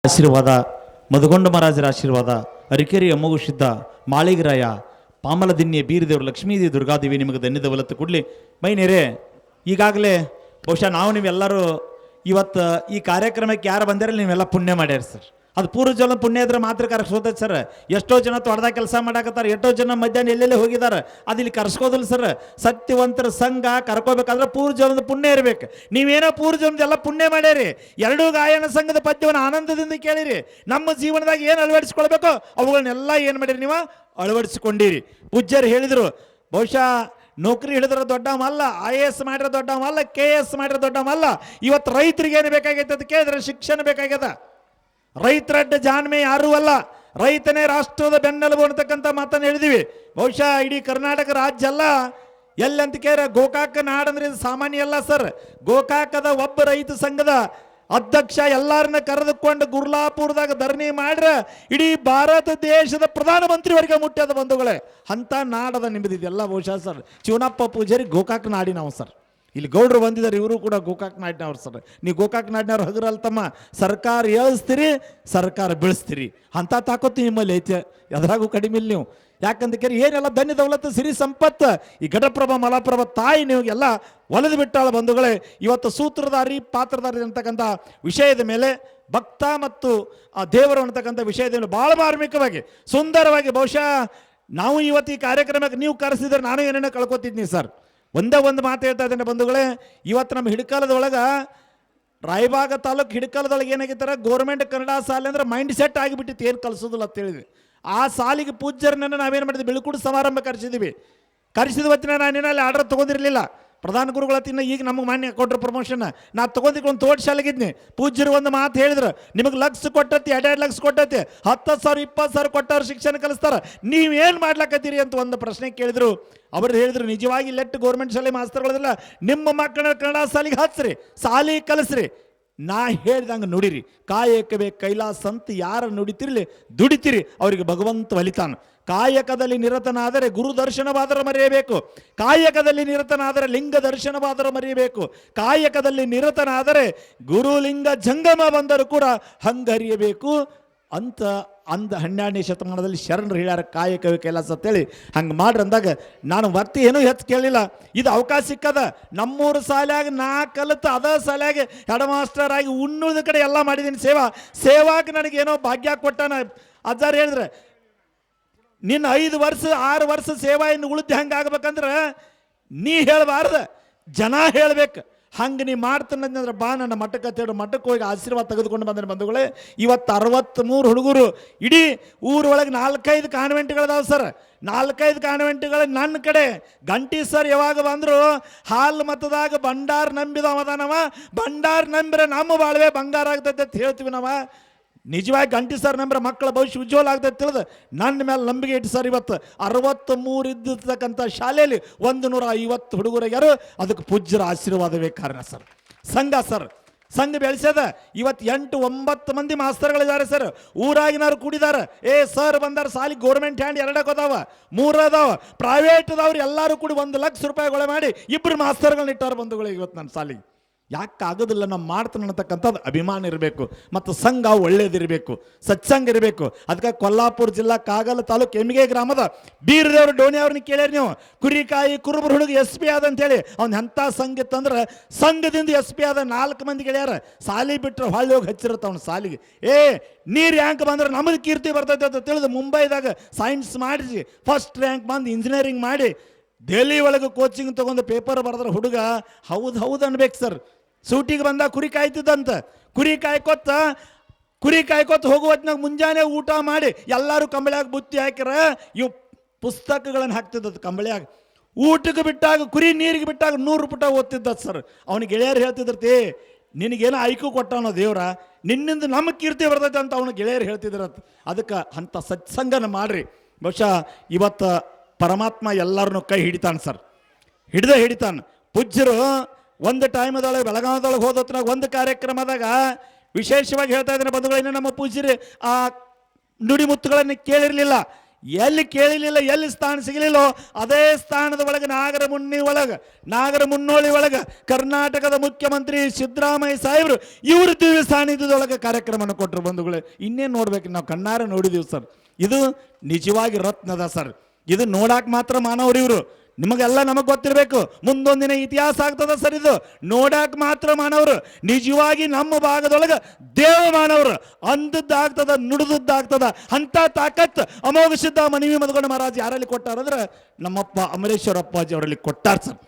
ಆಶೀರ್ವಾದ ಮಧುಗೊಂಡ ಮಹಾರಾಜರ ಆಶೀರ್ವಾದ ಅರಿಕೆರೆ ಅಮ್ಮಗು ಸಿದ್ಧ ಮಾಳಿಗರಾಯ ಪಾಮಲದಿನ್ಯ ಬೀರದೇವರು ಲಕ್ಷ್ಮೀದೇವಿ ದುರ್ಗಾದೇವಿ ನಿಮಗೆ ಧನ್ಯದ ಒಲತ್ತು ಕೊಡಲಿ. ಮೈನೇರೆ ಈಗಾಗಲೇ ಬಹುಶಃ ನಾವು ನೀವೆಲ್ಲರೂ ಇವತ್ತು ಈ ಕಾರ್ಯಕ್ರಮಕ್ಕೆ ಯಾರು ಬಂದಿರಲ್ಲ ನೀವೆಲ್ಲ ಪುಣ್ಯ ಮಾಡ್ಯಾರ ಸರ್. ಅದು ಪೂರ್ವಜನ ಪುಣ್ಯ ಇದ್ರೆ ಮಾತ್ರ ಕರ್ಸ್ಕೋತೈತೆ ಸರ್. ಎಷ್ಟೋ ಜನ ತೊಡೆದಾಗ ಕೆಲಸ ಮಾಡಾಕತ್ತಾರೆ, ಎಷ್ಟೋ ಜನ ಮಧ್ಯಾಹ್ನ ಎಲ್ಲೆಲ್ಲಿ ಹೋಗಿದ್ದಾರೆ, ಅದು ಇಲ್ಲಿ ಕರ್ಸ್ಕೋದಿಲ್ಲ ಸರ್. ಸತ್ಯವಂತರ ಸಂಘ ಕರ್ಕೋಬೇಕಾದ್ರೆ ಪೂರ್ವಜನದ ಪುಣ್ಯ ಇರಬೇಕು. ನೀವೇನೋ ಪೂರ್ವಜನದ ಎಲ್ಲ ಪುಣ್ಯ ಮಾಡ್ಯಾರಿ. ಎರಡೂ ಗಾಯನ ಸಂಘದ ಪದ್ಯವನ್ನು ಆನಂದದಿಂದ ಕೇಳಿರಿ. ನಮ್ಮ ಜೀವನದಾಗ ಏನು ಅಳವಡಿಸ್ಕೊಳ್ಬೇಕೋ ಅವುಗಳನ್ನೆಲ್ಲ ಏನು ಮಾಡಿರಿ, ನೀವು ಅಳವಡಿಸಿಕೊಂಡಿರಿ. ಪೂಜ್ಯರು ಹೇಳಿದರು, ಬಹುಶಃ ನೌಕರಿ ಹಿಡಿದ್ರೆ ದೊಡ್ಡವಲ್ಲ, IAS ಮಾಡಿರೋ ದೊಡ್ಡವಲ್ಲ, KS ಮಾಡಿರೋ ದೊಡ್ಡವಲ್ಲ. ಇವತ್ತು ರೈತರಿಗೆ ಏನು ಬೇಕಾಗೈತೆ ಅಂತ ಕೇಳಿದ್ರೆ ಶಿಕ್ಷಣ ಬೇಕಾಗ್ಯದ. ರೈತರಡ್ಡ ಜಾಣ್ಮೆ ಯಾರೂ ಅಲ್ಲ, ರೈತನೇ ರಾಷ್ಟ್ರದ ಬೆನ್ನೆಲುಬು ಅಂತಕ್ಕಂಥ ಮಾತನ್ನು ಹೇಳಿದೀವಿ. ಬಹುಶಃ ಇಡೀ ಕರ್ನಾಟಕ ರಾಜ್ಯ ಅಲ್ಲ, ಎಲ್ಲಂತ ಕೇಳಿದ್ರೆ ಗೋಕಾಕ ನಾಡಂದ್ರೆ ಇದು ಸಾಮಾನ್ಯ ಅಲ್ಲ ಸರ್. ಗೋಕಾಕದ ಒಬ್ಬ ರೈತ ಸಂಘದ ಅಧ್ಯಕ್ಷ ಎಲ್ಲರನ್ನ ಕರೆದುಕೊಂಡು ಗುರ್ಲಾಪುರದಾಗ ಧರಣಿ ಮಾಡ್ರೆ ಇಡೀ ಭಾರತ ದೇಶದ ಪ್ರಧಾನಮಂತ್ರಿವರೆಗೆ ಮುಟ್ಟ್ಯದ ಬಂಧುಗಳೇ. ಅಂಥ ನಾಡದ ನಿಮ್ಮದಿದೆಲ್ಲ ಬಹುಶಃ ಸರ್. ಶಿವನಪ್ಪ ಪೂಜಾರಿ ಗೋಕಾಕ್ ನಾಡಿನವು ಸರ್. ಇಲ್ಲಿ ಗೌಡ್ರು ಬಂದಿದ್ದಾರೆ, ಇವರು ಕೂಡ ಗೋಕಾಕ್ ನಾಡಿನವ್ರು ಸರ್. ನೀವು ಗೋಕಾಕ್ ನಾಡಿನವ್ರು ಹಗರಲ್ಲ ತಮ್ಮ. ಸರ್ಕಾರ ಏಳಿಸ್ತೀರಿ, ಸರ್ಕಾರ ಬೆಳೆಸ್ತೀರಿ, ಅಂಥ ತಾಕತ್ತು ನಿಮ್ಮಲ್ಲಿ ಐತೆ, ಎದ್ರಾಗೂ ಕಡಿಮೆ ಇಲ್ಲ ನೀವು. ಯಾಕಂತ ಕೇಳಿ ಏನೆಲ್ಲ ಧನ್ಯ ದೌಲತ್ತು ಸಿರಿ ಸಂಪತ್ತು ಈ ಘಟಪ್ರಭಾ ಮಲಪ್ರಭಾ ತಾಯಿ ನಿಮಗೆಲ್ಲ ಒಲಿದು ಬಿಟ್ಟಾಳ ಬಂಧುಗಳೇ. ಇವತ್ತು ಸೂತ್ರಧಾರಿ ಪಾತ್ರಧಾರಿ ಅಂತಕ್ಕಂಥ ವಿಷಯದ ಮೇಲೆ ಭಕ್ತ ಮತ್ತು ಆ ದೇವರು ಅಂತಕ್ಕಂಥ ವಿಷಯದ ಮೇಲೆ ಭಾಳ ಮಾರ್ಮಿಕವಾಗಿ ಸುಂದರವಾಗಿ ಬಹುಶಃ ನಾವು ಇವತ್ತು ಈ ಕಾರ್ಯಕ್ರಮಕ್ಕೆ ನೀವು ಕರೆಸಿದ್ರೆ ನಾನು ಏನೇನೋ ಕಳ್ಕೊತಿದ್ನಿ ಸರ್. ಒಂದೇ ಒಂದು ಮಾತು ಹೇಳ್ತಾ ಇದ್ದೇನೆ ಬಂಧುಗಳೇ. ಇವತ್ತು ನಮ್ಮ ಹಿಡ್ಕಾಲದೊಳಗೆ ರಾಯಬಾಗ ತಾಲೂಕು ಹಿಡ್ಕಾಲದೊಳಗೆ ಏನಾಗಿತ್ತಾರೆ, ಗೋರ್ಮೆಂಟ್ ಕನ್ನಡ ಶಾಲೆ ಅಂದ್ರೆ ಮೈಂಡ್ ಸೆಟ್ ಆಗಿಬಿಟ್ಟಿತ್ತು, ಏನು ಕಲಿಸೋದಿಲ್ಲ ಅಂತ ಹೇಳಿದ್ವಿ. ಆ ಸಾಲಿಗೆ ಪೂಜ್ಯರನ್ನ ನಾವೇನು ಮಾಡಿದ್ವಿ, ಬೀಳ್ಕೊಡು ಸಮಾರಂಭ ಕರೆಸಿದ್ವಿ. ಕರೆಸಿದ ಹೊತ್ತಿನ ನಾನೇನು ಅಲ್ಲಿ ಆರ್ಡರ್ ತೊಗೊಂಡಿರಲಿಲ್ಲ. ಪ್ರಧಾನ ಗುರುಗಳ ತಿನ್ನ ಈಗ ನಮಗೆ ಮಾನ್ಯ ಕೊಟ್ಟರು ಪ್ರಮೋಷನ್. ನಾನು ತೊಗೊಂಡಿದ್ದು ಒಂದು ತೋಟ ಶಾಲೆಗಿದ್ನಿ. ಪೂಜ್ಯರು ಒಂದು ಮಾತು ಹೇಳಿದ್ರು, ನಿಮಗೆ ಲಕ್ಷ ಕೊಟ್ಟತಿ, 2 ಲಕ್ಷ ಕೊಟ್ಟತಿ, 10,000 20,000 ಕೊಟ್ಟವ್ರು ಶಿಕ್ಷಣ ಕಲಿಸ್ತಾರೆ, ನೀವೇನು ಮಾಡ್ಲಾಕತ್ತೀರಿ ಅಂತ ಒಂದು ಪ್ರಶ್ನೆ ಕೇಳಿದ್ರು. ಅವರು ಹೇಳಿದ್ರು, ನಿಜವಾಗಿ ಲೆಟ್ ಗೌರ್ಮೆಂಟ್ ಶಾಲೆ ಮಾಸ್ತರ್ಗಳದಲ್ಲ, ನಿಮ್ಮ ಮಕ್ಕಳನ್ನ ಕನ್ನಡ ಶಾಲೆಗೆ ಹಚ್ಚ್ರಿ, ಶಾಲೆ ಕಲಿಸ್ರಿ. ನಾ ಹೇಳ್ದಂಗೆ ನುಡಿರಿ. ಕಾಯಕವೇ ಕೈಲಾಸ ಅಂತ ಯಾರು ನುಡಿತಿರ್ಲಿ ದುಡಿತೀರಿ ಅವರಿಗೆ ಭಗವಂತ ಒಲಿತಾನ. ಕಾಯಕದಲ್ಲಿ ನಿರತನಾದರೆ ಗುರು ದರ್ಶನವಾದರೂ ಮರೆಯಬೇಕು, ಕಾಯಕದಲ್ಲಿ ನಿರತನಾದರೆ ಲಿಂಗ ದರ್ಶನವಾದರೂ ಮರೆಯಬೇಕು, ಕಾಯಕದಲ್ಲಿ ನಿರತನಾದರೆ ಗುರುಲಿಂಗ ಜಂಗಮ ಬಂದರೂ ಕೂಡ ಹಂಗರಿಯಬೇಕು ಅಂತ ಅಂದ 12ನೇ ಶತಮಾನದಲ್ಲಿ ಶರಣರು ಹೇಳ್ಯಾರ. ಕಾಯಕವೇ ಕೈಲಾಸ ಅಂತೇಳಿ ಹಂಗೆ ಮಾಡ್ರಿ ಅಂದಾಗ ನಾನು ಮತ್ತೆ ಏನೂ ಹೆಚ್ಚು ಕೇಳಲಿಲ್ಲ. ಇದು ಅವಕಾಶ ಸಿಕ್ಕದ. ನಮ್ಮೂರು ಶಾಲ್ಯಾಗ ನಾ ಕಲಿತು ಅದ ಶಾಲ್ಯಾಗೆ ಹೆಡ್ ಮಾಸ್ಟರ್ ಆಗಿ ಉಣ್ಣುಳಿದ ಕಡೆ ಎಲ್ಲ ಮಾಡಿದ್ದೀನಿ. ಸೇವಾಗೆ ನನಗೇನೋ ಭಾಗ್ಯ ಕೊಟ್ಟಾನ. ಅಜ್ಜಾರು ಹೇಳಿದ್ರೆ, ನಿನ್ನ 5 ವರ್ಷ 6 ವರ್ಷ ಸೇವಾ ಇನ್ನು ಉಳಿದು ಹೆಂಗೆ ಆಗ್ಬೇಕಂದ್ರೆ ನೀ ಹೇಳಬಾರ್ದು, ಜನ ಹೇಳ್ಬೇಕು. ಹಂಗೆ ನೀ ಮಾಡ್ತಾನಂದ್ರೆ ಬಾ ನನ್ನ ಮಠಕ್ಕೆ ಅಂತೇಳಿ ಮಠಕ್ಕೆ ಹೋಗಿ ಆಶೀರ್ವಾದ ತೆಗೆದುಕೊಂಡು ಬಂದರೆ ಬಂಧುಗಳೇ. ಇವತ್ತು 63 ಹುಡುಗರು ಇಡೀ ಊರೊಳಗೆ 4-5 ಕಾನ್ವೆಂಟ್ಗಳದಾವೆ ಸರ್. 4-5 ಕಾನ್ವೆಂಟ್ಗಳು ನನ್ನ ಕಡೆ. ಗಂಟಿ ಸರ್ ಯಾವಾಗ ಬಂದರು, ಹಾಲು ಮತದಾಗ ಭಂಡಾರ ನಂಬಿದವದಾನವ, ಭಂಡಾರ ನಂಬಿದ್ರೆ ನಮ್ಮ ಬಾಳ್ವೆ ಬಂಗಾರ ಆಗ್ತೈತೆ ಅಂತ ಹೇಳ್ತೀವಿ ನಾವು. ನಿಜವಾಗಿ ಗಂಟಿ ಸರ್ ನಂಬ್ರೆ ಮಕ್ಕಳ ಭವಿಷ್ಯ ಉಜ್ವಲ ಆಗ್ತೈತೆ ತಿಳಿದು ನನ್ನ ಮೇಲೆ ನಂಬಿಕೆ ಇಟ್ಟು ಸರ್ ಇವತ್ತು 63 ಇದ್ದಿರ್ತಕ್ಕಂಥ ಶಾಲೆಯಲ್ಲಿ 150 ಹುಡುಗರಿಗಾರು. ಅದಕ್ಕೆ ಪೂಜ್ಯರ ಆಶೀರ್ವಾದವೇ ಕಾರಣ ಸರ್. ಸಂಘ ಬೆಳೆಸ್ಯದ. ಇವತ್ತು 8-9 ಮಂದಿ ಮಾಸ್ತರ್ಗಳಿದ್ದಾರೆ ಸರ್. ಊರಾಗಿನವ್ರು ಕೂಡಿದ್ದಾರೆ. ಸರ್ ಬಂದಾರ ಸಾಲಿಗೆ ಗೌರ್ಮೆಂಟ್ ಹ್ಯಾಂಡ್ 2 ಅದಾವ, 3 ಅದಾವ, ಪ್ರೈವೇಟ್ ಅದಾವ್ರು ಎಲ್ಲರೂ ಕೂಡಿ 1 ಲಕ್ಷ ರೂಪಾಯಿಗಳು ಮಾಡಿ 2 ಮಾಸ್ತರ್ಗಳನ್ನ ಇಟ್ಟಾರ ಬಂಧುಗಳಿಗೆ ಇವತ್ತು ನನ್ನ ಸಾಲಿಗೆ. ಯಾಕೆ ಆಗೋದಿಲ್ಲ, ನಮ್ಮ ಮಾಡ್ತಾನೆ ಅನ್ನತಕ್ಕಂಥದ್ದು ಅಭಿಮಾನ ಇರಬೇಕು ಮತ್ತು ಸಂಘ ಒಳ್ಳೇದಿರಬೇಕು, ಸತ್ಸಂಗ ಇರಬೇಕು. ಅದಕ್ಕೆ ಕೊಲ್ಲಾಪುರ ಜಿಲ್ಲಾ ಕಾಗಲ ತಾಲೂಕು ಎಮ್ಮಿಗೆ ಗ್ರಾಮದ ಬೀರದೇವರು ಡೋಣಿ ಅವ್ರನ್ನ ಕೇಳ್ಯಾರ ನೀವು. ಕುರಿಕಾಯಿ ಕುರುಬರು ಹುಡುಗ SP ಆದ ಅಂತೇಳಿ ಅವ್ನು ಎಂಥ ಸಂಘ ಇತ್ತಂದ್ರೆ ಸಂಘದಿಂದ SP ಆದ 4 ಮಂದಿ ಗೆಳೆಯಾರ. ಸಾಲಿ ಬಿಟ್ಟರೆ ಹೊಳ್ಳಿ ಹೋಗಿ ಹಚ್ಚಿರತ್ತ ಅವ್ನ ಸಾಲಿಗೆ. ನೀರು ರ್ಯಾಂಕ್ ಬಂದ್ರೆ ನಮಗೆ ಕೀರ್ತಿ ಬರ್ತೈತೆ ಅಂತ ತಿಳಿದು ಮುಂಬೈದಾಗ ಸೈನ್ಸ್ ಮಾಡಿಸಿ ಫಸ್ಟ್ ರ್ಯಾಂಕ್ ಬಂದು ಇಂಜಿನಿಯರಿಂಗ್ ಮಾಡಿ ದೆಹಲಿ ಒಳಗೆ ಕೋಚಿಂಗ್ ತೊಗೊಂಡು ಪೇಪರ್ ಬರೆದ್ರೆ ಹುಡುಗ ಹೌದು ಅನ್ಬೇಕು ಸರ್. ಸೂಟಿಗೆ ಬಂದ ಕುರಿ ಕಾಯ್ತಿದ್ದಂತ. ಕುರಿ ಕಾಯ್ಕೊತ ಹೋಗುವತ್ನಾಗ ಮುಂಜಾನೆ ಊಟ ಮಾಡಿ ಎಲ್ಲರೂ ಕಂಬಳಿಯಾಗ ಬುತ್ತಿ ಹಾಕಿರ ಇವು ಪುಸ್ತಕಗಳನ್ನು ಹಾಕ್ತಿದ್ದದ್ದು ಕಂಬಳಿಯಾಗ. ಊಟಕ್ಕೆ ಬಿಟ್ಟಾಗ ಕುರಿ ನೀರಿಗೆ ಬಿಟ್ಟಾಗ 100 ಪುಟ ಓದ್ತಿದ್ದ ಸರ್. ಅವನಿಗೆ ಗೆಳೆಯರು ಹೇಳ್ತಿದ್ರತಿ, ನಿನಗೇನೋ ಐಕ್ಯೂ ಕೊಟ್ಟಾನೋ ದೇವ್ರ, ನಿನ್ನಿಂದ ನಮ್ಮ ಕೀರ್ತಿ ಬರ್ತೈತೆ ಅಂತ ಅವನು ಗೆಳೆಯರು ಹೇಳ್ತಿದ್ರತ್. ಅದಕ್ಕೆ ಅಂಥ ಸತ್ಸಂಗನ ಮಾಡ್ರಿ. ಬಹುಶಃ ಇವತ್ತು ಪರಮಾತ್ಮ ಎಲ್ಲರನ್ನೂ ಕೈ ಹಿಡಿತಾನೆ ಸರ್, ಹಿಡಿತಾನೆ. ಪೂಜ್ಯರು ಒಂದು ಟೈಮದೊಳಗೆ ಬೆಳಗಾವದೊಳಗೆ ಹೋದತ್ನಾಗ ಒಂದು ಕಾರ್ಯಕ್ರಮದಾಗ ವಿಶೇಷವಾಗಿ ಹೇಳ್ತಾ ಇದ್ದೇನೆ ಬಂಧುಗಳು, ಇನ್ನು ನಮ್ಮ ಪೂಜ್ಯರು ಆ ನುಡಿಮುತ್ತುಗಳನ್ನು ಕೇಳಿರಲಿಲ್ಲ. ಎಲ್ಲಿ ಕೇಳಲಿಲ್ಲ, ಎಲ್ಲಿ ಸ್ಥಾನ ಸಿಗಲಿಲ್ಲೋ ಅದೇ ಸ್ಥಾನದ ಒಳಗೆ ನಾಗರ ಮುನ್ನೋಳಿ ಒಳಗೆ ಕರ್ನಾಟಕದ ಮುಖ್ಯಮಂತ್ರಿ ಸಿದ್ದರಾಮಯ್ಯ ಸಾಹೇಬರು ಇವರು ದಿವ್ಯ ಸಾನ್ನಿಧ್ಯದೊಳಗೆ ಕಾರ್ಯಕ್ರಮವನ್ನು ಕೊಟ್ಟರು ಬಂಧುಗಳೇ. ಇನ್ನೇನು ನೋಡ್ಬೇಕು, ನಾವು ಕಣ್ಣಾರೆ ನೋಡಿದೀವಿ ಸರ್. ಇದು ನಿಜವಾಗಿ ರತ್ನದ ಸರ್. ಇದು ನೋಡಾಕ್ ಮಾತ್ರ ಮಾನವರು ಇವರು. ನಿಮಗೆಲ್ಲ ನಮಗೆ ಗೊತ್ತಿರಬೇಕು, ಮುಂದೊಂದಿನ ಇತಿಹಾಸ ಆಗ್ತದ ಸರ್. ಇದು ನೋಡಾಕ್ ಮಾತ್ರ ಮಾನವರು, ನಿಜವಾಗಿ ನಮ್ಮ ಭಾಗದೊಳಗೆ ದೇವ ಮಾನವರು. ಅಂದದ್ದಾಗ್ತದ, ನುಡಿದದ್ದಾಗ್ತದ. ಅಂಥ ತಾಕತ್ ಅಮೋಘ ಸಿದ್ಧ ಮನವಿ ಮದಗೊಂಡ ಮಹಾರಾಜ್ ಯಾರಲ್ಲಿ ಕೊಟ್ಟಾರಂದ್ರೆ ನಮ್ಮಪ್ಪ ಅಮರೇಶ್ವರ ಅಪ್ಪಾಜಿ ಅವರಲ್ಲಿ ಕೊಟ್ಟಾರ ಸರ್.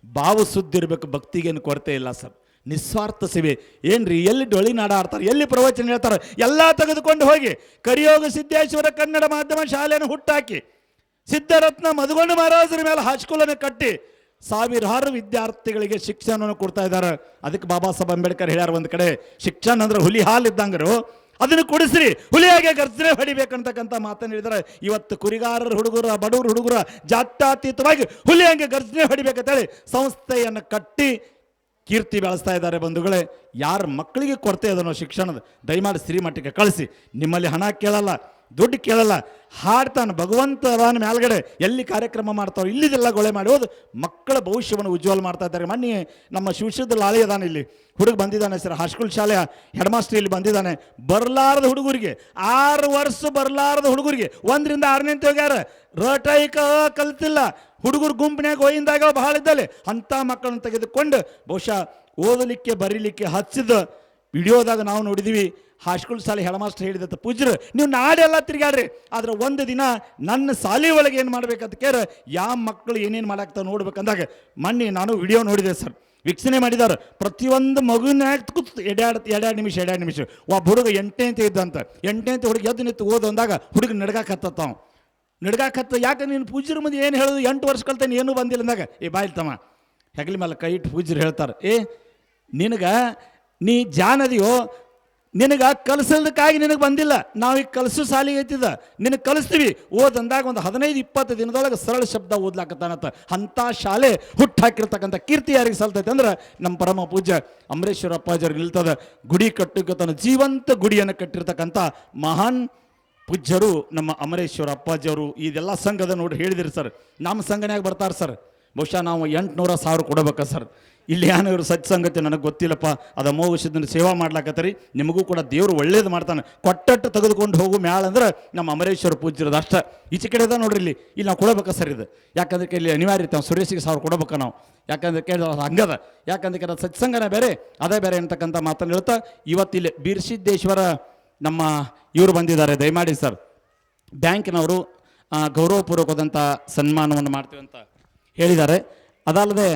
ಬಾವು ಸುದ್ದಿರಬೇಕು, ಭಕ್ತಿಗೇನು ಕೊರತೆ ಇಲ್ಲ ಸರ್. ನಿಸ್ವಾರ್ಥ ಸೇವೆ ಏನ್ರಿ, ಎಲ್ಲಿ ಡೊಳಿ ನಾಡ ಆಡ್ತಾರೆ, ಎಲ್ಲಿ ಪ್ರವಚನ ಹೇಳ್ತಾರೆ, ಎಲ್ಲ ತೆಗೆದುಕೊಂಡು ಹೋಗಿ ಕರಿಯೋಗ ಸಿದ್ದೇಶ್ವರ ಕನ್ನಡ ಮಾಧ್ಯಮ ಶಾಲೆಯನ್ನು ಹುಟ್ಟಾಕಿ ಸಿದ್ಧರತ್ನ ಮದಗೊಂಡ ಮಹಾರಾಜರ ಮೇಲೆ ಹೈಸ್ಕೂಲನ್ನು ಕಟ್ಟಿ ಸಾವಿರಾರು ವಿದ್ಯಾರ್ಥಿಗಳಿಗೆ ಶಿಕ್ಷಣವನ್ನು ಕೊಡ್ತಾ ಇದ್ದಾರೆ. ಅದಕ್ಕೆ ಬಾಬಾ ಸಾಹೇಬ್ ಅಂಬೇಡ್ಕರ್ ಹೇಳ್ಯಾರ ಒಂದು ಕಡೆ, ಶಿಕ್ಷಣ ಅಂದ್ರೆ ಹುಲಿ ಹಾಲು ಇದ್ದಂಗರು, ಅದನ್ನು ಕುಡಿಸ್ರಿ, ಹುಲಿಯಾಗೆ ಗರ್ಜನೆ ಹೊಡಿಬೇಕಂತಕ್ಕಂಥ ಮಾತನ್ನು ಹೇಳಿದ್ದಾರೆ. ಇವತ್ತು ಕುರಿಗಾರರ ಹುಡುಗರ, ಬಡವ್ರ ಹುಡುಗರ ಜಾತ್ಯಾತೀತವಾಗಿ ಹುಲಿಯಾಗೆ ಗರ್ಜನೆ ಹೊಡಿಬೇಕಂತೇಳಿ ಸಂಸ್ಥೆಯನ್ನು ಕಟ್ಟಿ ಕೀರ್ತಿ ಬೆಳೆಸ್ತಾ ಇದ್ದಾರೆ ಬಂಧುಗಳೇ. ಯಾರ ಮಕ್ಕಳಿಗೆ ಕೊರತೆ ಅದನ್ನು ಶಿಕ್ಷಣದ ದಯಮಾಡಿ ಶ್ರೀಮಠಕ್ಕೆ ಕಳಿಸಿ. ನಿಮ್ಮಲ್ಲಿ ಹಣ ಕೇಳಲ್ಲ, ದುಡ್ಡು ಕೇಳಲ್ಲ, ಹಾಡ್ತಾನೆ ಭಗವಂತನ ಮೇಲ್ಗಡೆ ಎಲ್ಲಿ ಕಾರ್ಯಕ್ರಮ ಮಾಡ್ತಾರೋ ಇಲ್ಲಿದೆಲ್ಲ ಗೊಳೆ ಮಾಡಿ ಹೋದು ಮಕ್ಕಳ ಭವಿಷ್ಯವನ್ನು ಉಜ್ವಲ ಮಾಡ್ತಾ ಇದ್ದಾರೆ. ಮೊನ್ನೆ ನಮ್ಮ ಶಿವಶುದ್ಧ ಲಾಳಿ ಅದಾನೆ, ಇಲ್ಲಿ ಹುಡುಗ ಬಂದಿದ್ದಾನೆ ಸರ್, ಹೈಸ್ಕೂಲ್ ಶಾಲೆಯ ಹೆಡ್ ಮಾಸ್ಟರ್ ಇಲ್ಲಿ ಬಂದಿದ್ದಾನೆ. ಬರಲಾರದ ಹುಡುಗರಿಗೆ 6 ವರ್ಷ ಬರಲಾರದ ಹುಡುಗರಿಗೆ 1 ರಿಂದ 6ನೇ ಹೋಗ್ಯಾರ, ರಟೈಕ ಕಲ್ತಿಲ್ಲ, ಹುಡುಗರು ಗುಂಪಿನಾಗ ಹೋಯಿಂದಾಗ ಬಹಳ ಇದ್ದಲ್ಲಿ ಅಂಥ ಮಕ್ಕಳನ್ನು ತೆಗೆದುಕೊಂಡು ಬಹುಶಃ ಓದಲಿಕ್ಕೆ ಬರೀಲಿಕ್ಕೆ ಹಚ್ಚಿದ ವಿಡಿಯೋದಾಗ ನಾವು ನೋಡಿದ್ದೀವಿ. ಹೈಸ್ಕೂಲ್ ಶಾಲೆ ಹೆಡ್ ಮಾಸ್ಟರ್ ಹೇಳಿದ ಪೂಜ್ಯರು, ನೀವು ನಾಡೆಲ್ಲ ತಿರುಗಾಡ್ರಿ, ಆದರೆ ಒಂದು ದಿನ ನನ್ನ ಶಾಲೆ ಒಳಗೆ ಏನು ಮಾಡ್ಬೇಕಂತ ಕೇರ ಯಾವ ಮಕ್ಕಳು ಏನೇನು ಮಾಡಾಕ್ತಾವೆ ನೋಡ್ಬೇಕಂದಾಗ ಮೊನ್ನೆ ನಾನು ವಿಡಿಯೋ ನೋಡಿದೆ ಸರ್, ವೀಕ್ಷಣೆ ಮಾಡಿದ್ದಾರೆ. ಪ್ರತಿಯೊಂದು ಮಗುವಿನಾಗ ಕೂತು ಎರಡು ನಿಮಿಷ ಒಬ್ಬ ಹುಡುಗ 8ನೇ ಇದ್ದಂತ 8ನೇ ಹುಡುಗ ಎದ್ದು ನಿಂತು ಓದು ಅಂದಾಗ ಹುಡುಗ ನಡ್ಗಾಕತ್ತಾವ ಯಾಕೆ ನೀನು ಪೂಜ್ಯರ ಮುಂದೆ ಏನು ಹೇಳೋದು, 8 ವರ್ಷ ಕಲ್ತಾನೆ ಏನೂ ಬಂದಿಲ್ಲ ಅಂದಾಗ ಬಾಯ್ತಮ್ಮ ಹೆಗಲಿ ಮೇಲೆ ಕೈ ಇಟ್ಟು ಪೂಜ್ಯರು ಹೇಳ್ತಾರೆ, ನೀ ಜಾನದಿಯೋ, ನಿನಗೆ ಕಲಿಸೋದಕ್ಕಾಗಿ ನಿನಗೆ ಬಂದಿಲ್ಲ, ನಾವೀಗ ಕಲಿಸೋ ಸಾಲಿಗೆ ಐತಿದ, ನಿನಗೆ ಕಲಿಸ್ತೀವಿ ಓದಂದಾಗ ಒಂದು 15-20 ದಿನದೊಳಗೆ ಸರಳ ಶಬ್ದ ಓದ್ಲಾಕತ್ತಾನಂತ. ಅಂಥ ಶಾಲೆ ಹುಟ್ಟಾಕಿರ್ತಕ್ಕಂಥ ಕೀರ್ತಿ ಯಾರಿಗೆ ಸಲ್ತೈತೆ ಅಂದ್ರೆ ನಮ್ಮ ಪರಮ ಪೂಜ್ಯ ಅಮರೇಶ್ವರ ಅಪ್ಪಾಜಿಯವ್ರಿಗೆ ನಿಲ್ತದ. ಗುಡಿ ಕಟ್ಟುಕ್ಕೆ ತನ್ನ ಜೀವಂತ ಗುಡಿಯನ್ನು ಕಟ್ಟಿರ್ತಕ್ಕಂಥ ಮಹಾನ್ ಪೂಜ್ಯರು ನಮ್ಮ ಅಮರೇಶ್ವರ ಅಪ್ಪಾಜಿಯವರು. ಇದೆಲ್ಲ ಸಂಘದ ನೋಡಿ ಹೇಳಿದಿರಿ ಸರ್, ನಮ್ಮ ಸಂಘನ್ಯಾಗ ಬರ್ತಾರೆ ಸರ್, ಬಹುಶಃ ನಾವು 800,000 ಕೊಡಬೇಕ ಸರ್. ಇಲ್ಲಿ ಏನಾದ್ರು ಸತ್ಸಂಗತಿ ನನಗೆ ಗೊತ್ತಿಲ್ಲಪ್ಪ, ಅದು ಅಮೋಘ ಸಿದ್ಧನ ಸೇವಾ ಮಾಡ್ಲಾಕತ್ತರಿ. ನಿಮಗೂ ಕೂಡ ದೇವರು ಒಳ್ಳೇದು ಮಾಡ್ತಾನೆ. ಕೊಟ್ಟಟ್ಟು ತೆಗೆದುಕೊಂಡು ಹೋಗು ಮ್ಯಾಳ ಅಂದ್ರೆ ನಮ್ಮ ಅಮರೇಶ್ವರ ಪೂಜ್ಯರದ ಅಷ್ಟ. ಈಚೆ ಕಡೆ ಅದ ನೋಡ್ರಿ, ಇಲ್ಲಿ ನಾವು ಕೊಡಬೇಕಾ ಸರ್ ಇದು, ಯಾಕಂದ್ರೆ ಇಲ್ಲಿ ಅನಿವಾರ್ಯತೆ ನಾವು ಸುರೇಶಿಗೆ 1000 ಕೊಡಬೇಕ ನಾವು, ಯಾಕಂದ್ರೆ ಕೇಳಿದ ಹಂಗದ, ಯಾಕಂದ್ರೆ ಕೇಳ ಸತ್ಸಂಗನ ಬೇರೆ ಅದೇ ಬೇರೆ ಅಂತಕ್ಕಂಥ ಮಾತನ್ನು ಹೇಳ್ತಾ ಇವತ್ತಿಲ್ಲಿ ಬೀರ್ಸಿದ್ದೇಶ್ವರ ನಮ್ಮ ಇವರು ಬಂದಿದ್ದಾರೆ. ದಯಮಾಡಿ ಸರ್, ಬ್ಯಾಂಕಿನವರು ಗೌರವಪೂರ್ವಕವಾದಂಥ ಸನ್ಮಾನವನ್ನು ಮಾಡ್ತೀವಿ ಅಂತ ಹೇಳಿದ್ದಾರೆ. ಅದಲ್ಲದೆ